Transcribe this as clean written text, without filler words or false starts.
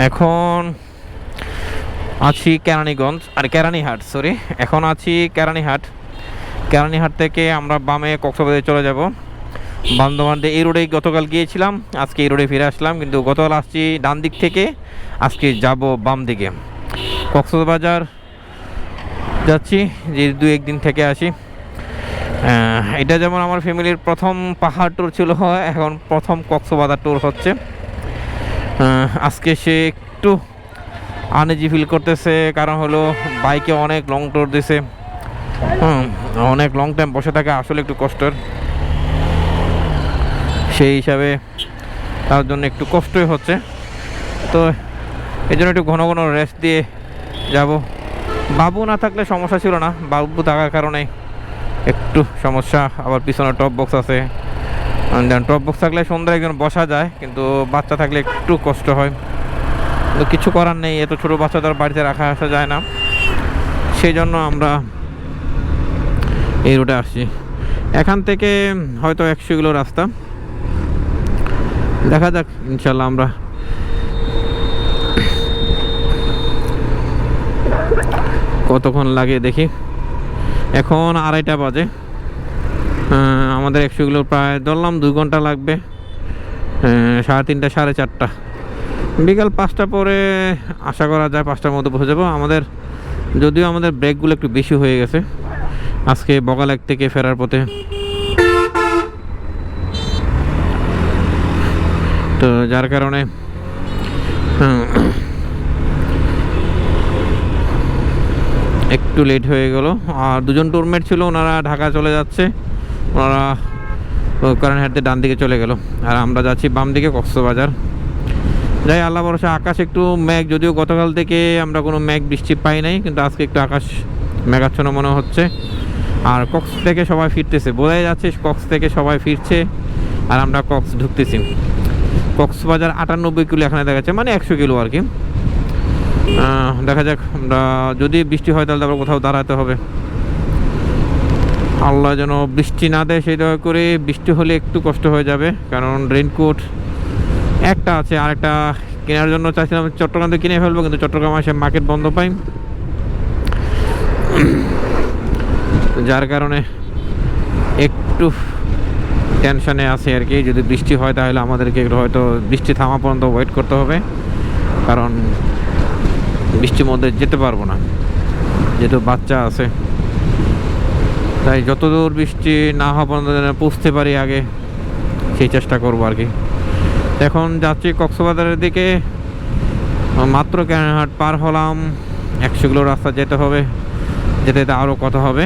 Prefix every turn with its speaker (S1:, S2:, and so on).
S1: এখন আছি কেরানীগঞ্জ আর কেরানীহাট, সরি, এখন আছি কেরানীহাট। কেরানীহাট থেকে আমরা বামে কক্সবাজারে চলে যাব। বান্দরবানে এই রোডেই গতকাল গিয়েছিলাম, আজকে এই রোডে ফিরে আসলাম, কিন্তু গতকাল আসছি ডান দিক থেকে, আজকে যাব বাম দিকে। কক্সবাজার যাচ্ছি যে 2-1 দিন থেকে আসি। এটা যেমন আমার ফ্যামিলির প্রথম পাহাড় ট্যুর ছিল, এখন প্রথম কক্সবাজার ট্যুর হচ্ছে। আজকে সে একটু আনইজি ফিল করতেছে, কারণ হলো বাইকে অনেক লং ট্যুর দিছে, অনেক লং টাইম বসে থাকা আসলে একটু কষ্টের। সেই হিসাবে তার জন্য একটু কষ্টই হচ্ছে, তো এই জন্য একটু ঘন ঘন রেস্ট দিয়ে যাব। বাবু না থাকলে সমস্যা ছিল না, বাবু থাকার কারণে একটু সমস্যা। আবার পিছনে টপ বক্স আছে, টপ বক্স থাকলে সন্ধ্যায় একজন বসা যায়, কিন্তু বাচ্চা থাকলে একটু কষ্ট হয়। কিন্তু কিছু করার নেই, এত ছোটো বাচ্চাদের বাড়িতে রাখা আসা যায় না, সেই জন্য আমরা এই রুটে আসছি। এখান থেকে হয়তো 100 কিলো রাস্তা, দেখা যাক ইনশাল্লাহ আমরা কতক্ষণ লাগে দেখি। এখন 2:30 বাজে, আমাদের 100 কিলো প্রায় ধরলাম 2 ঘন্টা লাগবে। 3:30 4:30 বিকাল 5টা পরে আশা করা যায় 5টার মধ্যে পৌঁছে যাবো। যদিও আমাদের ব্রেকগুলো একটু বেশি হয়ে গেছে আজকে বগালেক থেকে ফেরার পথে, তো যার কারণে একটু লেট হয়ে গেল। আর 2জন টুরমেট ছিল, ওনারা ঢাকা চলে যাচ্ছে, ওনারা কেরানীহাট ডান দিকে চলে গেল, আর আমরা যাচ্ছি বাম দিকে কক্সবাজার। যাই আল্লাহ ভরসা। আকাশ একটু মেঘ, যদিও গতকাল থেকে আমরা কোনো মেঘ বৃষ্টি পাই নাই, কিন্তু আজকে একটু আকাশ মেঘাচ্ছন্ন মনে হচ্ছে। আর কক্স থেকে সবাই ফিরতেছে, বোঝাই যাচ্ছে কক্স থেকে সবাই ফিরছে, আর আমরা কক্স ঢুকতেছি। কক্সবাজার 98 কিলো এখানে দেখাচ্ছে, মানে 100 কিলো আর কি। দেখা যাক, আমরা যদি বৃষ্টি হয় তাহলে আবার কোথাও দাঁড়াতে হবে। আল্লাহ যেন বৃষ্টি না দেয় সেই দয়া করে। বৃষ্টি হলে একটু কষ্ট হয়ে যাবে, কারণ রেইনকোট একটা আছে, আরেকটা কেনার জন্য চাইছিলাম চট্টগ্রাম থেকে কিনে ফেলবো, কিন্তু চট্টগ্রাম এসে মার্কেট বন্ধ পাই, যার কারণে একটু টেনশনে আছে আর কি। যদি বৃষ্টি হয় তাহলে আমাদেরকে হয়তো বৃষ্টি থামা পর্যন্ত ওয়েট করতে হবে, কারণ বৃষ্টির মধ্যে যেতে পারবো না, যেহেতু বাচ্চা আছে। তাই যতদূর বৃষ্টি না হওয়া পর্যন্ত যেন পৌঁছতে পারি আগে, সেই চেষ্টা করবো আর কি। এখন যাচ্ছি কক্সবাজারের দিকে, মাত্র কেরানীহাট পার হলাম, 100 কিলো রাস্তা যেতে হবে, যেতে আরও কত হবে।